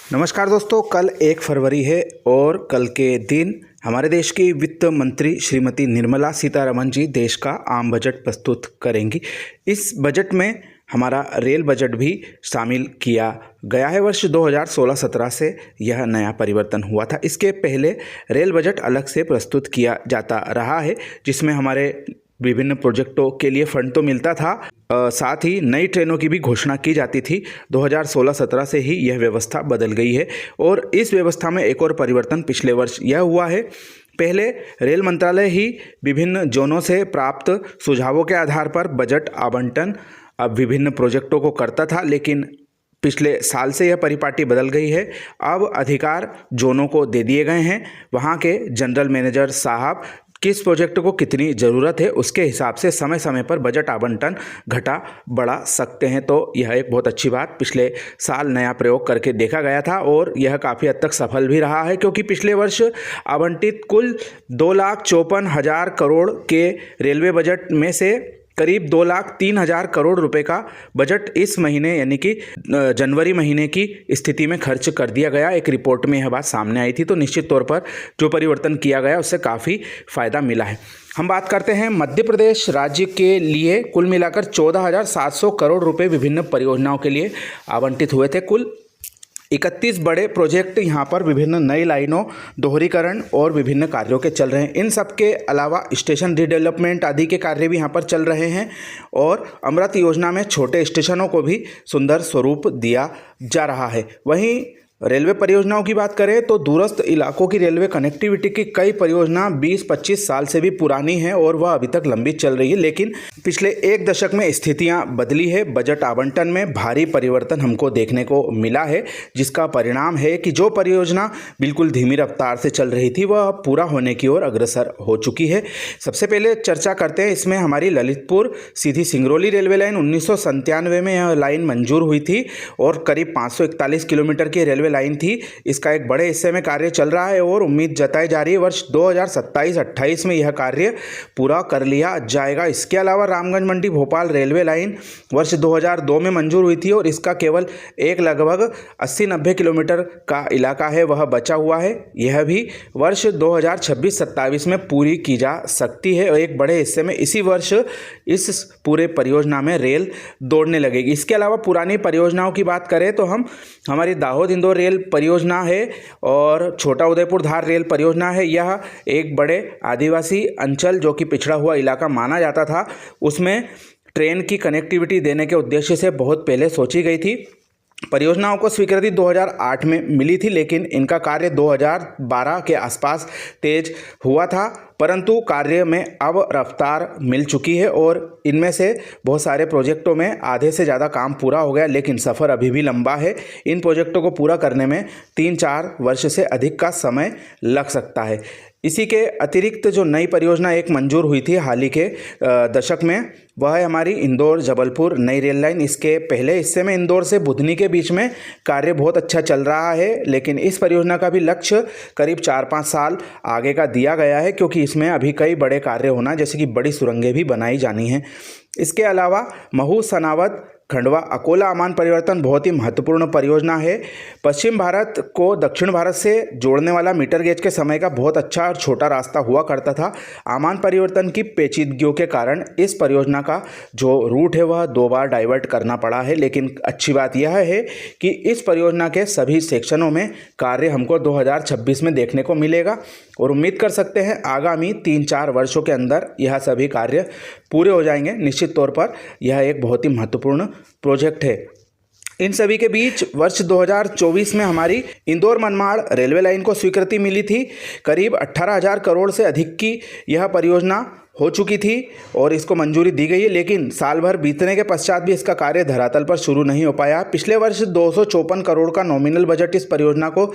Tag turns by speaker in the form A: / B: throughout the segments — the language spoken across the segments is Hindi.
A: नमस्कार दोस्तों, कल 1 फरवरी है और कल के दिन हमारे देश की वित्त मंत्री श्रीमती निर्मला सीतारमण जी देश का आम बजट प्रस्तुत करेंगी। इस बजट में हमारा रेल बजट भी शामिल किया गया है। वर्ष 2016-17 से यह नया परिवर्तन हुआ था। इसके पहले रेल बजट अलग से प्रस्तुत किया जाता रहा है, जिसमें हमारे विभिन्न प्रोजेक्टों के लिए फंड तो मिलता था, साथ ही नई ट्रेनों की भी घोषणा की जाती थी। 2016-17 से ही यह व्यवस्था बदल गई है और इस व्यवस्था में एक और परिवर्तन पिछले वर्ष यह हुआ है। पहले रेल मंत्रालय ही विभिन्न जोनों से प्राप्त सुझावों के आधार पर बजट आवंटन अब विभिन्न प्रोजेक्टों को करता था, लेकिन पिछले साल से यह परिपाटी बदल गई है। अब अधिकार जोनों को दे दिए गए हैं। वहाँ के जनरल मैनेजर साहब किस प्रोजेक्ट को कितनी ज़रूरत है उसके हिसाब से समय समय पर बजट आवंटन घटा बढ़ा सकते हैं। तो यह एक बहुत अच्छी बात पिछले साल नया प्रयोग करके देखा गया था और यह काफ़ी हद तक सफल भी रहा है, क्योंकि पिछले वर्ष आवंटित कुल 2,54,000 करोड़ के रेलवे बजट में से करीब 2,03,000 करोड़ रुपए का बजट इस महीने यानी कि जनवरी महीने की स्थिति में खर्च कर दिया गया। एक रिपोर्ट में यह बात सामने आई थी। तो निश्चित तौर पर जो परिवर्तन किया गया उससे काफ़ी फ़ायदा मिला है। हम बात करते हैं मध्य प्रदेश राज्य के लिए कुल मिलाकर 14,700 करोड़ रुपए विभिन्न परियोजनाओं के लिए आवंटित हुए थे। कुल 31 बड़े प्रोजेक्ट यहाँ पर विभिन्न नई लाइनों, दोहरीकरण और विभिन्न कार्यों के चल रहे हैं। इन सब के अलावा स्टेशन रिडेवलपमेंट आदि के कार्य भी यहाँ पर चल रहे हैं और अमृत योजना में छोटे स्टेशनों को भी सुंदर स्वरूप दिया जा रहा है। वहीं रेलवे परियोजनाओं की बात करें तो दूरस्थ इलाकों की रेलवे कनेक्टिविटी की कई परियोजना 20-25 साल से भी पुरानी हैं और वह अभी तक लंबी चल रही है, लेकिन पिछले एक दशक में स्थितियां बदली है। बजट आवंटन में भारी परिवर्तन हमको देखने को मिला है, जिसका परिणाम है कि जो परियोजना बिल्कुल धीमी रफ्तार से चल रही थी वह पूरा होने की ओर अग्रसर हो चुकी है। सबसे पहले चर्चा करते हैं इसमें हमारी ललितपुर सीधी सिंगरौली रेलवे लाइन। 1997 में यह लाइन मंजूर हुई थी और करीब 541 किलोमीटर की रेलवे लाइन थी। इसका एक बड़े हिस्से में कार्य चल रहा है और उम्मीद जताई जा रही है वर्ष 2027-28 में यह कार्य पूरा कर लिया जाएगा। इसके अलावा रामगंज मंडी भोपाल रेलवे लाइन वर्ष 2002 में मंजूर हुई थी और इसका केवल एक लगभग 80-90 किलोमीटर का इलाका है वह बचा हुआ है। यह भी वर्ष 2026-27 में पूरी की जा सकती है और एक बड़े हिस्से में इसी वर्ष इस पूरे परियोजना में रेल दौड़ने लगेगी। इसके अलावा पुरानी परियोजनाओं की बात करें तो हमारी दाहोद इंदौर रेल परियोजना है और छोटा उदयपुर धार रेल परियोजना है। यह एक बड़े आदिवासी अंचल जो कि पिछड़ा हुआ इलाका माना जाता था, उसमें ट्रेन की कनेक्टिविटी देने के उद्देश्य से बहुत पहले सोची गई थी। परियोजनाओं को स्वीकृति 2008 में मिली थी, लेकिन इनका कार्य 2012 के आसपास तेज हुआ था, परंतु कार्य में अब रफ्तार मिल चुकी है और इनमें से बहुत सारे प्रोजेक्टों में आधे से ज़्यादा काम पूरा हो गया, लेकिन सफ़र अभी भी लंबा है। इन प्रोजेक्टों को पूरा करने में 3-4 वर्ष से अधिक का समय लग सकता है। इसी के अतिरिक्त जो नई परियोजना एक मंजूर हुई थी हाल ही के दशक में, वह है हमारी इंदौर जबलपुर नई रेल लाइन। इसके पहले हिस्से में इंदौर से बुधनी के बीच में कार्य बहुत अच्छा चल रहा है, लेकिन इस परियोजना का भी लक्ष्य करीब 4-5 साल आगे का दिया गया है, क्योंकि इसमें अभी कई बड़े कार्य होना, जैसे कि बड़ी सुरंगें भी बनाई जानी हैं। इसके अलावा महू सनावद खंडवा अकोला आमान परिवर्तन बहुत ही महत्वपूर्ण परियोजना है। पश्चिम भारत को दक्षिण भारत से जोड़ने वाला मीटर गेज के समय का बहुत अच्छा और छोटा रास्ता हुआ करता था। आमान परिवर्तन की पेचीदगियों के कारण इस परियोजना का जो रूट है वह 2 बार डाइवर्ट करना पड़ा है, लेकिन अच्छी बात यह है कि इस परियोजना के सभी सेक्शनों में कार्य हमको 2026 में देखने को मिलेगा और उम्मीद कर सकते हैं आगामी 3-4 वर्षों के अंदर यह सभी कार्य पूरे हो जाएंगे। निश्चित तौर पर यह एक बहुत ही महत्वपूर्ण प्रोजेक्ट है। इन सभी के बीच वर्ष 2024 में हमारी इंदौर मनमाड़ रेलवे लाइन को स्वीकृति मिली थी। करीब 18,000 करोड़ से अधिक की यह परियोजना हो चुकी थी और इसको मंजूरी दी गई है, लेकिन साल भर बीतने के पश्चात भी इसका कार्य धरातल पर शुरू नहीं हो पाया। पिछले वर्ष 254 करोड़ का नॉमिनल बजट इस परियोजना को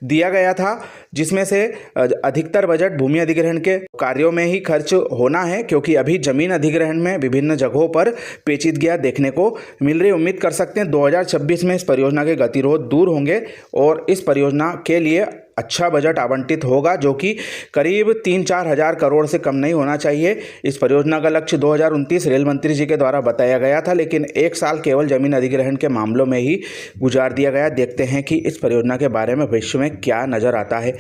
A: दिया गया था, जिसमें से अधिकतर बजट भूमि अधिग्रहण के कार्यों में ही खर्च होना है, क्योंकि अभी जमीन अधिग्रहण में विभिन्न जगहों पर पेचीदगियां देखने को मिल रही। उम्मीद कर सकते हैं 2026 में इस परियोजना के गतिरोध दूर होंगे और इस परियोजना के लिए अच्छा बजट आवंटित होगा, जो कि करीब 3-4 हज़ार करोड़ से कम नहीं होना चाहिए। इस परियोजना का लक्ष्य 2029 रेल मंत्री जी के द्वारा बताया गया था, लेकिन 1 साल केवल जमीन अधिग्रहण के मामलों में ही गुजार दिया गया। देखते हैं कि इस परियोजना के बारे में भविष्य में क्या नज़र आता है।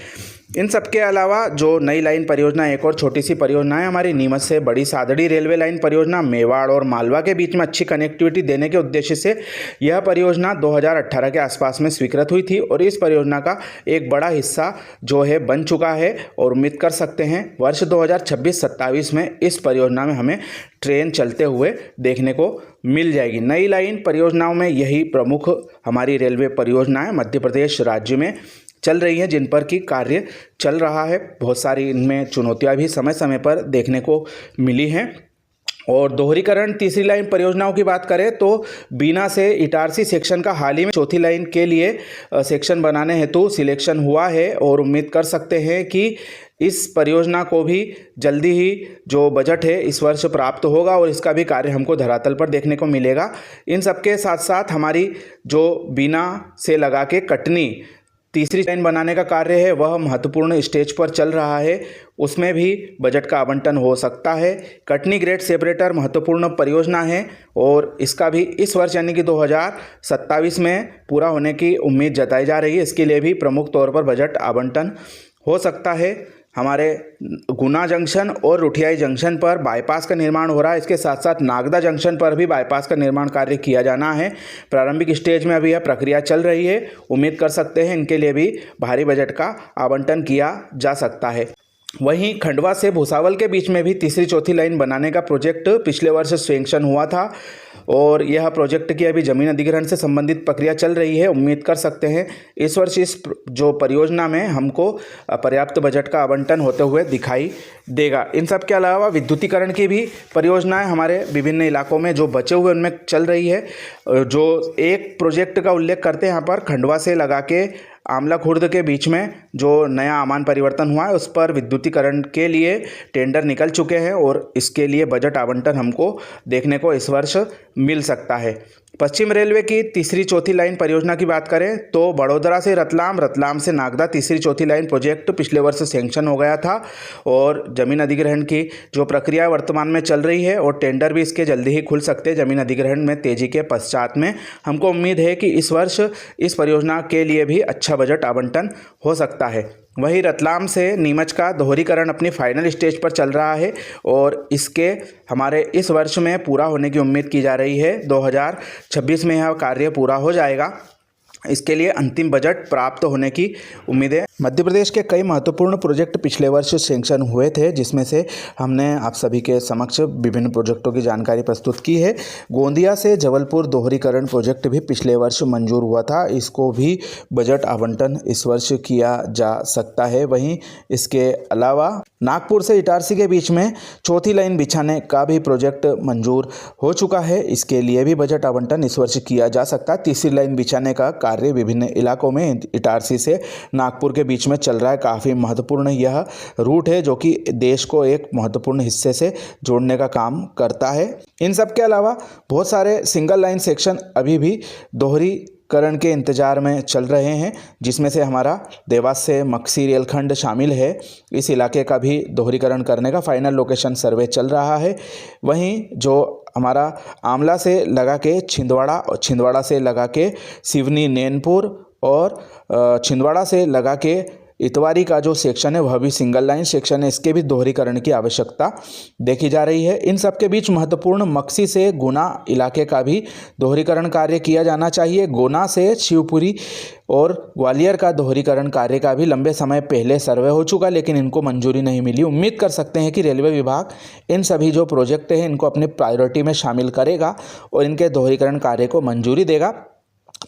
A: इन सब के अलावा जो नई लाइन परियोजना, एक और छोटी सी परियोजना है हमारी नीमच से बड़ी सादड़ी रेलवे लाइन परियोजना। मेवाड़ और मालवा के बीच में अच्छी कनेक्टिविटी देने के उद्देश्य से यह परियोजना 2018 के आसपास में स्वीकृत हुई थी और इस परियोजना का एक बड़ा हिस्सा जो है बन चुका है और उम्मीद कर सकते हैं वर्ष 2026-27 में इस परियोजना में हमें ट्रेन चलते हुए देखने को मिल जाएगी। नई लाइन परियोजनाओं में यही प्रमुख हमारी रेलवे परियोजना है, मध्य प्रदेश राज्य में चल रही हैं, जिन पर की कार्य चल रहा है। बहुत सारी इनमें चुनौतियां भी समय समय पर देखने को मिली हैं। और दोहरीकरण तीसरी लाइन परियोजनाओं की बात करें तो बीना से इटारसी सेक्शन का हाल ही में चौथी लाइन के लिए सेक्शन बनाने हेतु सिलेक्शन हुआ है और उम्मीद कर सकते हैं कि इस परियोजना को भी जल्दी ही जो बजट है इस वर्ष प्राप्त होगा और इसका भी कार्य हमको धरातल पर देखने को मिलेगा। इन सबके साथ साथ हमारी जो बीना से लगा के कटनी तीसरी लाइन बनाने का कार्य है वह महत्वपूर्ण स्टेज पर चल रहा है, उसमें भी बजट का आवंटन हो सकता है। कटनी ग्रेड सेपरेटर महत्वपूर्ण परियोजना है और इसका भी इस वर्ष यानी कि 2027 में पूरा होने की उम्मीद जताई जा रही है। इसके लिए भी प्रमुख तौर पर बजट आवंटन हो सकता है। हमारे गुना जंक्शन और रुठियाई जंक्शन पर बाईपास का निर्माण हो रहा है, इसके साथ साथ नागदा जंक्शन पर भी बाईपास का निर्माण कार्य किया जाना है। प्रारंभिक स्टेज में अभी यह प्रक्रिया चल रही है, उम्मीद कर सकते हैं इनके लिए भी भारी बजट का आवंटन किया जा सकता है। वहीं खंडवा से भुसावल के बीच में भी तीसरी चौथी लाइन बनाने का प्रोजेक्ट पिछले वर्ष सैंक्शन हुआ था और यह प्रोजेक्ट की अभी जमीन अधिग्रहण से संबंधित प्रक्रिया चल रही है। उम्मीद कर सकते हैं इस वर्ष इस जो परियोजना में हमको पर्याप्त बजट का आवंटन होते हुए दिखाई देगा। इन सब के अलावा विद्युतीकरण की भी परियोजनाएं हमारे विभिन्न इलाकों में जो बचे हुए उनमें चल रही है। जो एक प्रोजेक्ट का उल्लेख करते हैं यहाँ पर, खंडवा से लगा के आमला खुर्द के बीच में जो नया आमान परिवर्तन हुआ है उस पर विद्युतीकरण के लिए टेंडर निकल चुके हैं और इसके लिए बजट आवंटन हमको देखने को इस वर्ष मिल सकता है। पश्चिम रेलवे की तीसरी चौथी लाइन परियोजना की बात करें तो बड़ोदरा से रतलाम, रतलाम से नागदा तीसरी चौथी लाइन प्रोजेक्ट पिछले वर्ष सैंक्शन हो गया था और जमीन अधिग्रहण की जो प्रक्रिया वर्तमान में चल रही है और टेंडर भी इसके जल्दी ही खुल सकते हैं जमीन अधिग्रहण में तेजी के पश्चात में। हमको उम्मीद है कि इस वर्ष इस परियोजना के लिए भी अच्छा बजट आवंटन हो सकता है। वहीं रतलाम से नीमच का दोहरीकरण अपनी फाइनल स्टेज पर चल रहा है और इसके हमारे इस वर्ष में पूरा होने की उम्मीद की जा रही है। 2026 में यह कार्य पूरा हो जाएगा, इसके लिए अंतिम बजट प्राप्त होने की उम्मीद है। मध्य प्रदेश के कई महत्वपूर्ण प्रोजेक्ट पिछले वर्ष सैंक्शन हुए थे, जिसमें से हमने आप सभी के समक्ष विभिन्न प्रोजेक्टों की जानकारी प्रस्तुत की है। गोंदिया से जबलपुर दोहरीकरण प्रोजेक्ट भी पिछले वर्ष मंजूर हुआ था, इसको भी बजट आवंटन इस वर्ष किया जा सकता है। वहीं इसके अलावा नागपुर से इटारसी के बीच में चौथी लाइन बिछाने का भी प्रोजेक्ट मंजूर हो चुका है, इसके लिए भी बजट आवंटन इस वर्ष किया जा सकता है। तीसरी लाइन बिछाने का कार्य विभिन्न इलाकों में इटारसी से नागपुर के बीच में चल रहा है। काफ़ी महत्वपूर्ण यह रूट है जो कि देश को एक महत्वपूर्ण हिस्से से जोड़ने का काम करता है। इन सब के अलावा बहुत सारे सिंगल लाइन सेक्शन अभी भी दोहरीकरण के इंतजार में चल रहे हैं, जिसमें से हमारा देवास से मक्सी रेलखंड शामिल है। इस इलाके का भी दोहरीकरण करने का फाइनल लोकेशन सर्वे चल रहा है। वहीं जो हमारा आमला से लगा के छिंदवाड़ा और छिंदवाड़ा से लगा के सिवनी नैनपुर और छिंदवाड़ा से लगा के इतवारी का जो सेक्शन है वह भी सिंगल लाइन सेक्शन है, इसके भी दोहरीकरण की आवश्यकता देखी जा रही है। इन सब के बीच महत्वपूर्ण मक्सी से गुना इलाके का भी दोहरीकरण कार्य किया जाना चाहिए। गुना से शिवपुरी और ग्वालियर का दोहरीकरण कार्य का भी लंबे समय पहले सर्वे हो चुका, लेकिन इनको मंजूरी नहीं मिली। उम्मीद कर सकते हैं कि रेलवे विभाग इन सभी जो प्रोजेक्ट हैं इनको अपनी प्रायोरिटी में शामिल करेगा और इनके दोहरीकरण कार्य को मंजूरी देगा,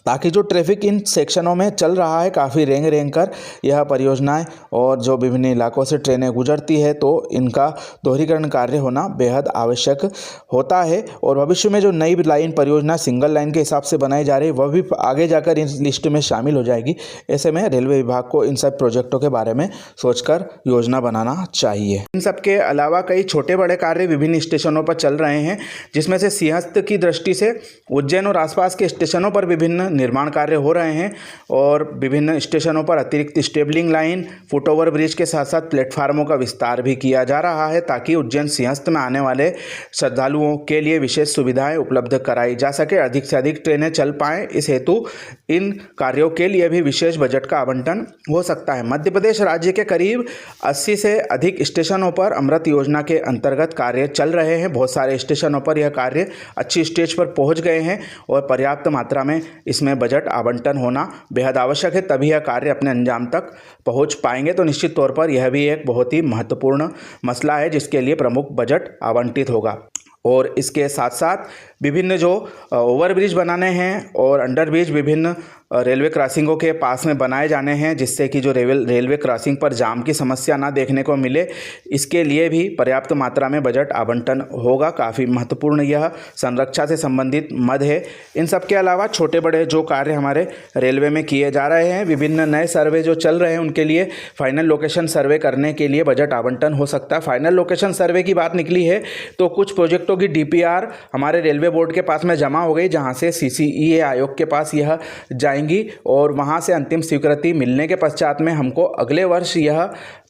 A: ताकि जो ट्रैफिक इन सेक्शनों में चल रहा है काफ़ी रेंग रेंग कर यह परियोजनाएं और जो विभिन्न इलाकों से ट्रेनें गुजरती है तो इनका दोहरीकरण कार्य होना बेहद आवश्यक होता है। और भविष्य में जो नई लाइन परियोजना सिंगल लाइन के हिसाब से बनाई जा रही है वह भी आगे जाकर इस लिस्ट में शामिल हो जाएगी। ऐसे में रेलवे विभाग को इन सब प्रोजेक्टों के बारे में सोचकर योजना बनाना चाहिए। इन सब के अलावा कई छोटे बड़े कार्य विभिन्न स्टेशनों पर चल रहे हैं, जिसमें से सिंहस्थ की दृष्टि से उज्जैन और आसपास के स्टेशनों पर विभिन्न विभिन्न निर्माण कार्य हो रहे हैं और विभिन्न स्टेशनों पर अतिरिक्त स्टेबलिंग लाइन, फुटओवर ब्रिज के साथ साथ प्लेटफार्मों का विस्तार भी किया जा रहा है ताकि उज्जैन सिंहस्थ में आने वाले श्रद्धालुओं के लिए विशेष सुविधाएं उपलब्ध कराई जा सके, अधिक से अधिक ट्रेनें चल पाएँ। इस हेतु इन कार्यों के लिए भी विशेष बजट का आवंटन हो सकता है। मध्य प्रदेश राज्य के करीब 80 से अधिक स्टेशनों पर अमृत योजना के अंतर्गत कार्य चल रहे हैं। बहुत सारे स्टेशनों पर यह कार्य अच्छी स्टेज पर पहुंच गए हैं और पर्याप्त मात्रा में इसमें बजट आवंटन होना बेहद आवश्यक है, तभी यह कार्य अपने अंजाम तक पहुंच पाएंगे। तो निश्चित तौर पर यह भी एक बहुत ही महत्वपूर्ण मसला है जिसके लिए प्रमुख बजट आवंटित होगा। और इसके साथ साथ विभिन्न जो ओवरब्रिज बनाने हैं और अंडरब्रिज विभिन्न रेलवे क्रॉसिंगों के पास में बनाए जाने हैं जिससे कि जो रेलवे क्रॉसिंग पर जाम की समस्या ना देखने को मिले, इसके लिए भी पर्याप्त मात्रा में बजट आवंटन होगा। काफ़ी महत्वपूर्ण यह संरक्षा से संबंधित मद है। इन सब के अलावा छोटे बड़े जो कार्य हमारे रेलवे में किए जा रहे हैं, विभिन्न नए सर्वे जो चल रहे हैं, उनके लिए फाइनल लोकेशन सर्वे करने के लिए बजट आवंटन हो सकता है। फाइनल लोकेशन सर्वे की बात निकली है तो कुछ प्रोजेक्टों की DPR हमारे रेलवे बोर्ड के पास में जमा हो गई, जहाँ से CCEA आयोग के पास यह जाएंगी और वहां से अंतिम स्वीकृति मिलने के पश्चात में हमको अगले वर्ष यह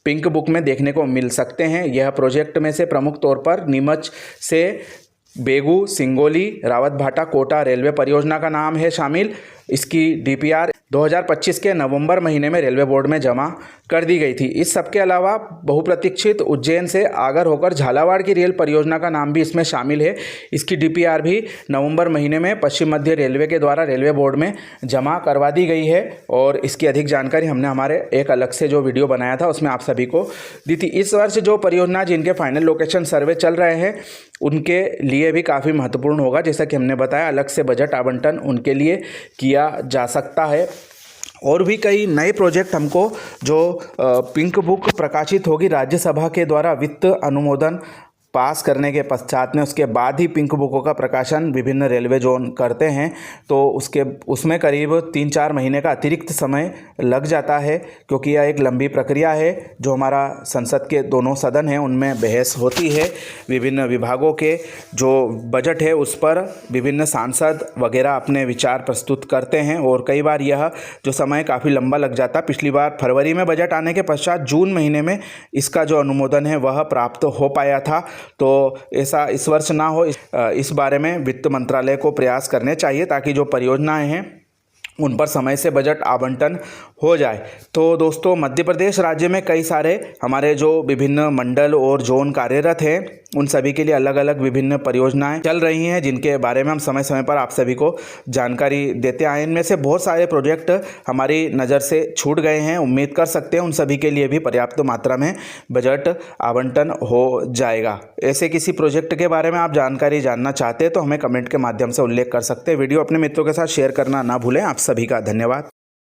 A: पिंक बुक में देखने को मिल सकते हैं। यह प्रोजेक्ट में से प्रमुख तौर पर नीमच से बेगू, सिंगोली, रावतभाटा, कोटा रेलवे परियोजना का नाम है शामिल। इसकी DPR 2025 के नवंबर महीने में रेलवे बोर्ड में जमा कर दी गई थी। इस सब के अलावा बहुप्रतीक्षित उज्जैन से आगर होकर झालावाड़ की रेल परियोजना का नाम भी इसमें शामिल है। इसकी DPR भी नवंबर महीने में पश्चिम मध्य रेलवे के द्वारा रेलवे बोर्ड में जमा करवा दी गई है और इसकी अधिक जानकारी हमने हमारे एक अलग से जो वीडियो बनाया था उसमें आप सभी को दी थी। इस वर्ष जो परियोजना जिनके फाइनल लोकेशन सर्वे चल रहे हैं उनके लिए भी काफ़ी महत्वपूर्ण होगा। जैसा कि हमने बताया, अलग से बजट आवंटन उनके लिए किया जा सकता है। और भी कई नए प्रोजेक्ट हमको जो पिंक बुक प्रकाशित होगी राज्यसभा के द्वारा वित्त अनुमोदन पास करने के पश्चात में, उसके बाद ही पिंक बुकों का प्रकाशन विभिन्न रेलवे जोन करते हैं, तो उसमें करीब 3-4 महीने का अतिरिक्त समय लग जाता है क्योंकि यह एक लंबी प्रक्रिया है। जो हमारा संसद के दोनों सदन हैं उनमें बहस होती है, विभिन्न विभागों के जो बजट है उस पर विभिन्न सांसद वगैरह अपने विचार प्रस्तुत करते हैं और कई बार यह जो समय काफ़ी लंबा लग जाता। पिछली बार फरवरी में बजट आने के पश्चात जून महीने में इसका जो अनुमोदन है वह प्राप्त हो पाया था, तो ऐसा इस वर्ष ना हो। इस बारे में वित्त मंत्रालय को प्रयास करने चाहिए ताकि जो परियोजनाएं हैं उन पर समय से बजट आवंटन हो जाए। तो दोस्तों, मध्य प्रदेश राज्य में कई सारे हमारे जो विभिन्न मंडल और जोन कार्यरत हैं उन सभी के लिए अलग अलग विभिन्न परियोजनाएं चल रही हैं जिनके बारे में हम समय समय पर आप सभी को जानकारी देते आए। इनमें से बहुत सारे प्रोजेक्ट हमारी नज़र से छूट गए हैं, उम्मीद कर सकते हैं उन सभी के लिए भी पर्याप्त मात्रा में बजट आवंटन हो जाएगा। ऐसे किसी प्रोजेक्ट के बारे में आप जानकारी जानना चाहते हैं तो हमें कमेंट के माध्यम से उल्लेख कर सकते हैं। वीडियो अपने मित्रों के साथ शेयर करना ना भूलें। आप सभी का धन्यवाद।